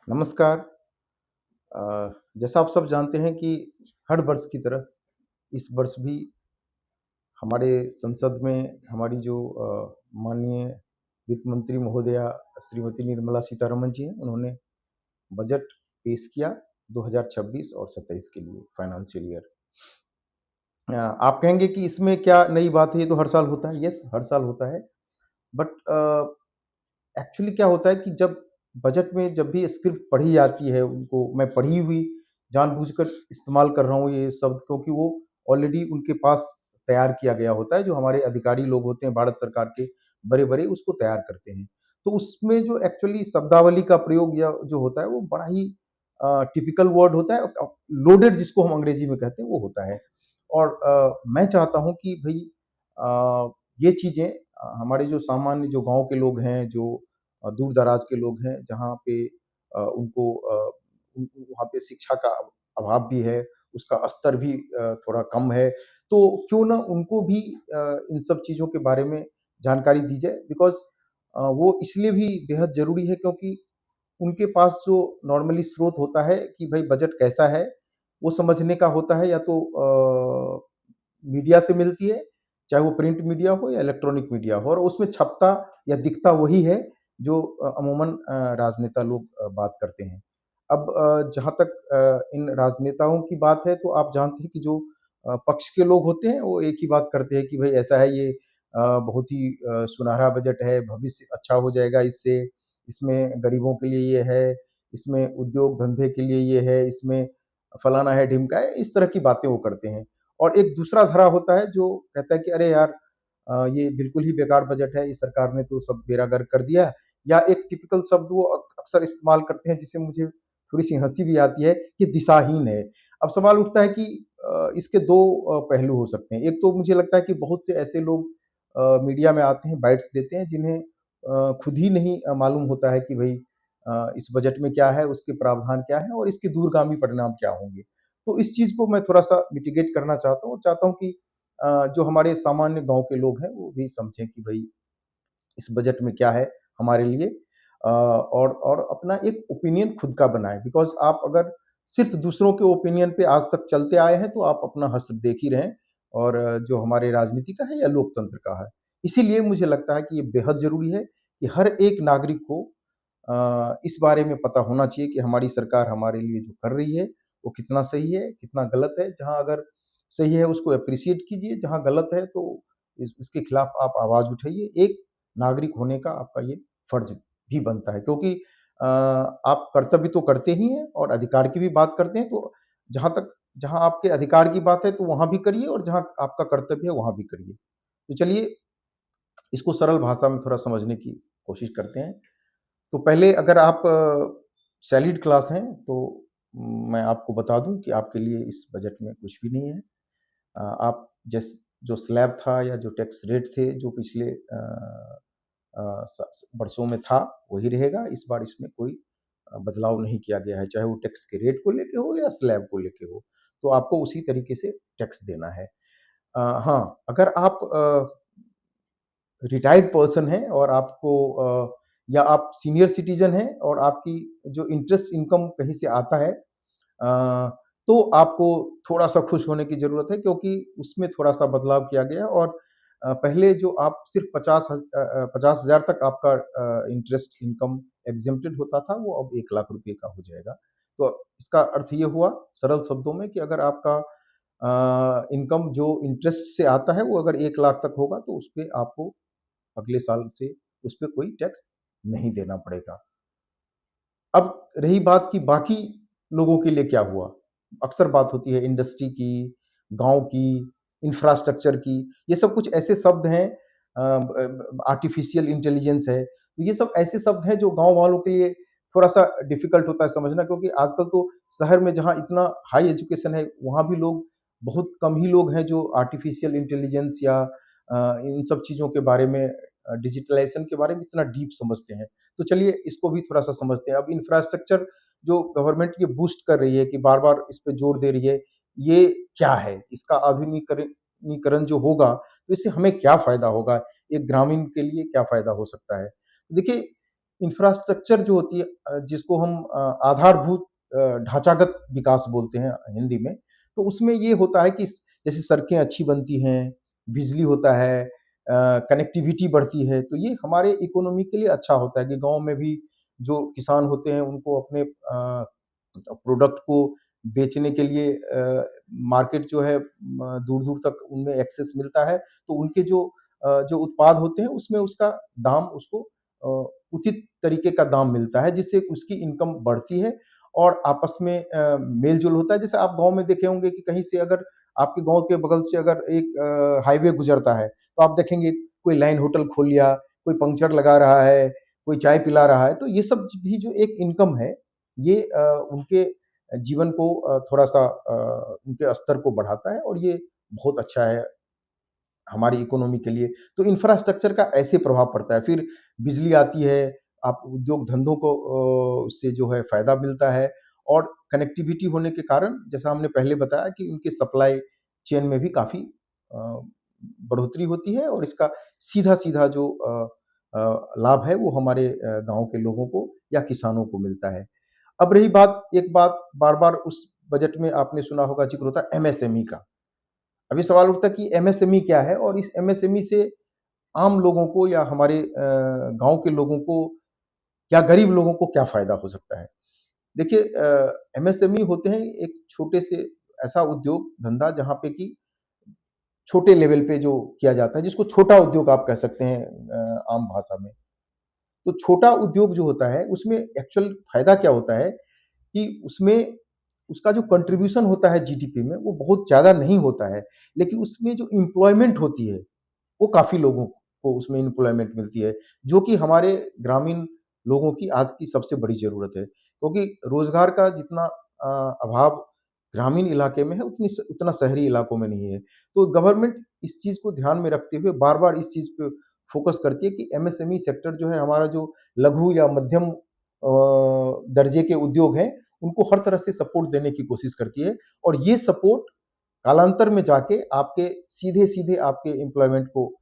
नमस्कार। जैसा आप सब जानते हैं कि हर वर्ष की तरह इस वर्ष भी हमारे संसद में हमारी जो माननीय वित्त मंत्री महोदया श्रीमती निर्मला सीतारमण जी हैं, उन्होंने बजट पेश किया 2026 और 27 के लिए फाइनेंशियल ईयर। आप कहेंगे कि इसमें क्या नई बात है, ये तो हर साल होता है। यस, हर साल होता है। बट एक्चुअली क्या होता है कि जब बजट में जब भी स्क्रिप्ट पढ़ी जाती है, उनको मैं पढ़ी हुई जानबूझकर इस्तेमाल कर रहा हूँ ये शब्द, क्योंकि वो ऑलरेडी उनके पास तैयार किया गया होता है। जो हमारे अधिकारी लोग होते हैं भारत सरकार के बड़े-बड़े, उसको तैयार करते हैं। तो उसमें जो एक्चुअली शब्दावली का प्रयोग या जो होता है वो बड़ा ही टिपिकल वर्ड होता है, लोडेड जिसको हम अंग्रेजी में कहते हैं वो होता है। और मैं चाहता हूँ कि भई ये चीज़ें हमारे जो सामान्य जो गाँव के लोग हैं, जो दूर-दराज के लोग हैं, जहाँ पे उनको वहाँ पे शिक्षा का अभाव भी है, उसका स्तर भी थोड़ा कम है, तो क्यों ना उनको भी इन सब चीज़ों के बारे में जानकारी दी जाए। बिकॉज़ वो इसलिए भी बेहद ज़रूरी है, क्योंकि उनके पास जो नॉर्मली स्रोत होता है कि भई बजट कैसा है, वो समझने का होता है, या तो मीडिया से मिलती है, चाहे वो प्रिंट मीडिया हो या इलेक्ट्रॉनिक मीडिया हो, और उसमें छपता या दिखता वही है जो अमूमन राजनेता लोग बात करते हैं। अब जहाँ तक इन राजनेताओं की बात है, तो आप जानते हैं कि जो पक्ष के लोग होते हैं, वो एक ही बात करते हैं कि भई ऐसा है, ये बहुत ही सुनहरा बजट है, भविष्य अच्छा हो जाएगा इससे, इसमें गरीबों के लिए ये है, इसमें उद्योग धंधे के लिए ये है, इसमें फलाना है, ढिमका है, इस तरह की बातें वो करते हैं। और एक दूसरा धड़ा होता है जो कहता है कि अरे यार, ये बिल्कुल ही बेकार बजट है, इस सरकार ने तो सब बेड़ा-गर्क कर दिया। या एक टिपिकल शब्द वो अक्सर इस्तेमाल करते हैं, जिससे मुझे थोड़ी-सी हँसी भी आती है कि दिशाहीन है। अब सवाल उठता है कि इसके 2 पहलू हो सकते हैं। एक तो मुझे लगता है कि बहुत से ऐसे लोग मीडिया में आते हैं, बाइट्स देते हैं, जिन्हें खुद ही नहीं मालूम होता है कि भई इस बजट में क्या है, उसके प्रावधान क्या हैं और इसके दूरगामी परिणाम क्या होंगे। तो इस चीज़ को मैं थोड़ा-सा मिटिगेट करना चाहता हूँ, और चाहता हूँ कि जो हमारे सामान्य गाँव के लोग हैं, वो भी समझें कि भई इस बजट में क्या है हमारे लिए, और अपना एक ओपिनियन खुद का बनाएँ। बिकॉज़ आप अगर सिर्फ़ दूसरों के ओपिनियन पे आज तक चलते आए हैं, तो आप अपना हश्र देख ही रहे हैं, और जो हमारे राजनीति का है या लोकतंत्र का है। इसीलिए मुझे लगता है कि ये बेहद ज़रूरी है कि हर एक नागरिक को इस बारे में पता होना चाहिए कि हमारी सरकार हमारे लिए जो कर रही है, वो कितना सही है, कितना गलत है। जहाँ अगर सही है उसको एप्रिशिएट कीजिए, जहाँ गलत है तो इसके खिलाफ आप आवाज़ उठाइए। एक नागरिक होने का आपका ये फर्ज भी बनता है, क्योंकि आप कर्तव्य तो करते ही हैं और अधिकार की भी बात करते हैं, तो जहाँ आपके अधिकार की बात है तो वहाँ भी करिए, और जहाँ आपका कर्तव्य है वहाँ भी करिए। तो चलिए, इसको सरल भाषा में थोड़ा समझने की कोशिश करते हैं। तो पहले अगर आप सैलरीड क्लास हैं, तो मैं आपको बता दूँ कि आपके लिए इस बजट में कुछ भी नहीं है। आप जो स्लैब था या जो टैक्स रेट थे, जो पिछले वर्षों में था, वही रहेगा। इस बार इसमें कोई बदलाव नहीं किया गया है, चाहे वो टैक्स के रेट को लेके हो या स्लैब को लेके हो, तो आपको उसी तरीके से टैक्स देना है। हाँ, अगर आप रिटायर्ड पर्सन हैं और या आप सीनियर सिटीजन हैं और आपकी जो इंटरेस्ट इनकम कहीं से आता है, तो आपको थोड़ा-सा खुश होने की ज़रूरत है, क्योंकि उसमें थोड़ा-सा बदलाव किया गया है। और पहले जो आप सिर्फ़ 50,000 तक आपका इंटरेस्ट इनकम एक्ज़ेम्प्टेड होता था, वो अब 1 लाख रुपए का हो जाएगा। तो इसका अर्थ ये हुआ सरल शब्दों में कि अगर आपका इनकम जो इंटरेस्ट से आता है, वो अगर 1 लाख तक होगा, तो उसपे आपको अगले साल से उसपे कोई टैक्स नहीं देना पड़ेगा। अब रही बात कि बाकी लोगों के लिए क्या हुआ? अक्सर बात होती है इंडस्ट्री की, गाँव की, इंफ्रास्ट्रक्चर की, ये सब कुछ ऐसे शब्द हैं, आर्टिफ़िशियल इंटेलिजेंस है, तो ये सब ऐसे शब्द हैं जो गाँव वालों के लिए थोड़ा-सा डिफ़िकल्ट होता है समझना, क्योंकि आजकल तो शहर में जहाँ इतना हाई एजुकेशन है, वहाँ भी लोग, बहुत कम ही लोग हैं जो आर्टिफ़िशियल इंटेलिजेंस या इन सब चीज़ों के बारे में, डिजिटलाइज़ेशन के बारे में इतना डीप समझते हैं। तो चलिए इसको भी थोड़ा-सा समझते हैं। अब इंफ्रास्ट्रक्चर जो गवर्नमेंट ये बूस्ट कर रही है कि बार-बार इस पे जोर दे रही है, ये क्या है? इसका नीकरण जो होगा, तो इससे हमें क्या फ़ायदा होगा? एक ग्रामीण के लिए क्या फ़ायदा हो सकता है? देखिए, इंफ्रास्ट्रक्चर जो होती है जिसको हम आधारभूत ढांचागत विकास बोलते हैं हिंदी में, तो उसमें ये होता है कि जैसे सड़कें अच्छी बनती हैं, बिजली होता है, कनेक्टिविटी बढ़ती है, तो ये हमारे इकोनॉमी के लिए अच्छा होता है कि गाँव में भी जो किसान होते हैं उनको अपने प्रोडक्ट को बेचने के लिए मार्केट जो है दूर-दूर तक उनमें एक्सेस मिलता है, तो उनके जो उत्पाद होते हैं उसमें उसका दाम उसको उचित तरीके का दाम मिलता है, जिससे उसकी इनकम बढ़ती है और आपस में मेल-जोल होता है। जैसे आप गाँव में देखे होंगे कि कहीं से अगर आपके गाँव के बगल से अगर एक हाईवे गुज़रता है, तो आप देखेंगे कोई लाइन होटल खोल लिया, कोई पंक्चर लगा रहा है, कोई चाय पिला रहा है, तो ये सब भी जो एक इनकम है, ये उनके जीवन को थोड़ा-सा उनके स्तर को बढ़ाता है और ये बहुत अच्छा है हमारी इकोनॉमी के लिए। तो इंफ्रास्ट्रक्चर का ऐसे प्रभाव पड़ता है। फिर बिजली आती है, आप उद्योग धंधों को उससे जो है फ़ायदा मिलता है और कनेक्टिविटी होने के कारण जैसा हमने पहले बताया कि उनके सप्लाई चेन में भी काफ़ी बढ़ोतरी होती है और इसका सीधा-सीधा जो लाभ है वो हमारे गाँव के लोगों को या किसानों को मिलता है। अब रही बात एक बात बार-बार उस बजट में आपने सुना होगा ज़िक्र होता है एमएसएमई का। अभी सवाल उठता है कि एमएसएमई क्या है और इस एमएसएमई से आम लोगों को या हमारे गाँव के लोगों को या गरीब लोगों को क्या फ़ायदा हो सकता है? देखिए एमएसएमई होते हैं एक छोटे से ऐसा उद्योग धंधा जहाँ पे कि छोटे लेवल पे जो किया जाता है जिसको छोटा उद्योग आप कह सकते हैं आम भाषा में। तो छोटा उद्योग जो होता है उसमें एक्चुअल फ़ायदा क्या होता है कि उसमें उसका जो कंट्रीब्यूशन होता है जीडीपी में वो बहुत ज़्यादा नहीं होता है। लेकिन उसमें जो एम्प्लॉयमेंट होती है, वो काफ़ी लोगों को उसमें एम्प्लॉयमेंट मिलती है, जो कि हमारे ग्रामीण लोगों की आज की सबसे बड़ी ज़रूरत है। क्योंकि रोज़गार का जितना अभाव ग्रामीण इलाके में है उतना शहरी इलाकों में नहीं है। तो गवर्नमेंट इस चीज़ को ध्यान में रखते हुए बार-बार इस चीज़ पे फ़ोकस करती है कि एमएसएमई सेक्टर जो है हमारा जो लघु या मध्यम दर्जे के उद्योग हैं, उनको हर तरह से सपोर्ट देने की कोशिश करती है और ये सपोर्ट कालांतर में जाके आपके सीधे-सीधे आपके एम्प्लॉयमेंट को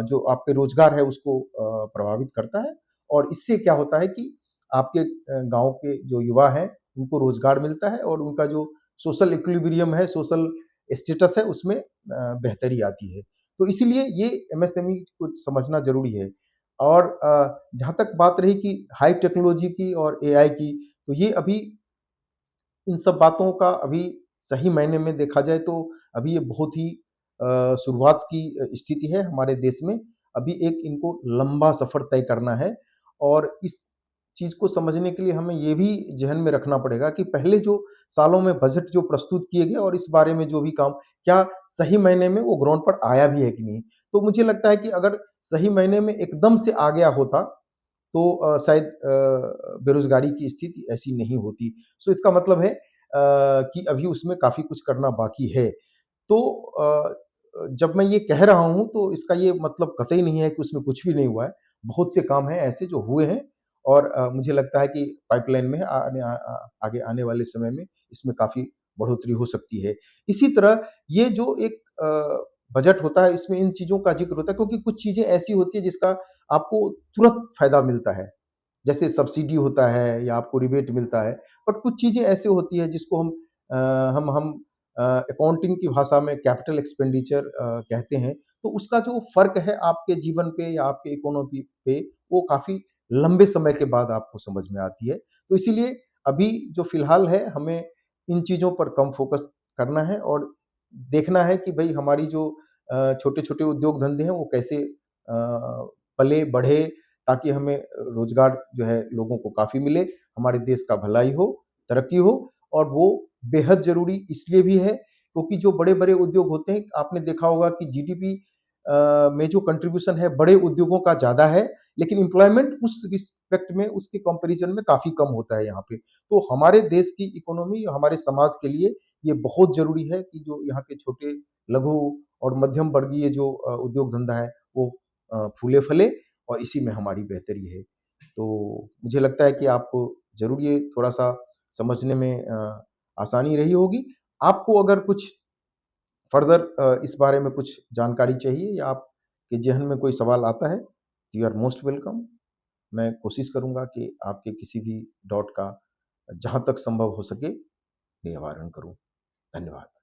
जो आपके रोज़गार है उसको प्रभावित करता है और इससे क्या होता है कि आपके गाँव के जो युवा हैं, उनको रोज़गार मिलता है और उनका जो सोशल इक्विलिब्रियम है, सोशल स्टेटस है, उसमें बेहतरी आती है। तो इसीलिए ये एमएसएमई को समझना ज़रूरी है और जहाँ तक बात रही कि हाई टेक्नोलॉजी की और एआई की, तो ये अभी इन सब बातों का अभी सही मायने में देखा जाए तो अभी ये बहुत ही शुरुआत की स्थिति है हमारे देश में। अभी एक इनको लंबा सफ़र तय करना है और इस चीज़ को समझने के लिए हमें ये भी ज़हन में रखना पड़ेगा कि पहले जो सालों में बजट जो प्रस्तुत किए गए और इस बारे में जो भी काम क्या सही मायने में वो ग्राउंड पर आया भी है कि नहीं? तो मुझे लगता है कि अगर सही मायने में एकदम से आ गया होता तो शायद बेरोज़गारी की स्थिति ऐसी नहीं होती। सो इसका मतलब है कि अभी उसमें काफ़ी कुछ करना बाकी है। तो जब मैं ये कह रहा हूँ तो इसका ये मतलब कतई नहीं है कि उसमें कुछ भी नहीं हुआ है। बहुत से काम हैं ऐसे जो हुए हैं और मुझे लगता है कि पाइपलाइन में है आगे आने वाले समय में इसमें काफ़ी बढ़ोतरी हो सकती है। इसी तरह ये जो एक बजट होता है इसमें इन चीज़ों का ज़िक्र होता है क्योंकि कुछ चीज़ें ऐसी होती हैं जिसका आपको तुरंत फ़ायदा मिलता है। जैसे सब्सिडी होता है या आपको रिबेट मिलता है। बट कुछ चीज़ें ऐसी होती हैं जिसको अ, हम अकाउंटिंग की भाषा में कैपिटल एक्सपेंडिचर कहते हैं। तो उसका जो फ़र्क है आपके जीवन पे या आपके इकोनॉमी पे, वो काफ़ी लंबे समय के बाद आपको समझ में आती है। तो इसीलिए अभी जो फ़िलहाल है, हमें इन चीज़ों पर कम फ़ोकस करना है और देखना है कि भई हमारी जो छोटे-छोटे उद्योग धंधे हैं, वो कैसे पले, बढ़े ताकि हमें रोज़गार जो है लोगों को काफ़ी मिले, हमारे देश का भलाई हो, तरक्की हो और वो बेहद ज़रूरी इसलिए भी है क्योंकि जो बड़े-बड़े उद्योग होते हैं, आपने देखा होगा कि जीडीपी में जो कंट्रीब्यूशन है बड़े उद्योगों का ज़्यादा है, लेकिन एम्प्लॉयमेंट उस रिस्पेक्ट में उसके कंपैरिज़न में काफ़ी कम होता है यहाँ पे। तो हमारे देश की इकोनॉमी, हमारे समाज के लिए ये बहुत ज़रूरी है कि जो यहाँ के छोटे, लघु और मध्यम वर्गीय जो उद्योग धंधा है, वो फूले-फले और इसी में हमारी बेहतरी है। तो मुझे लगता है कि आपको ज़रूर ये थोड़ा-सा समझने में आसानी रही होगी। आपको अगर कुछ फर्दर इस बारे में कुछ जानकारी चाहिए या आपके ज़हन में कोई सवाल आता है, यू आर मोस्ट वेलकम। मैं कोशिश करूँगा कि आपके किसी भी डाउट का जहाँ तक संभव हो सके निवारण करूँ। धन्यवाद।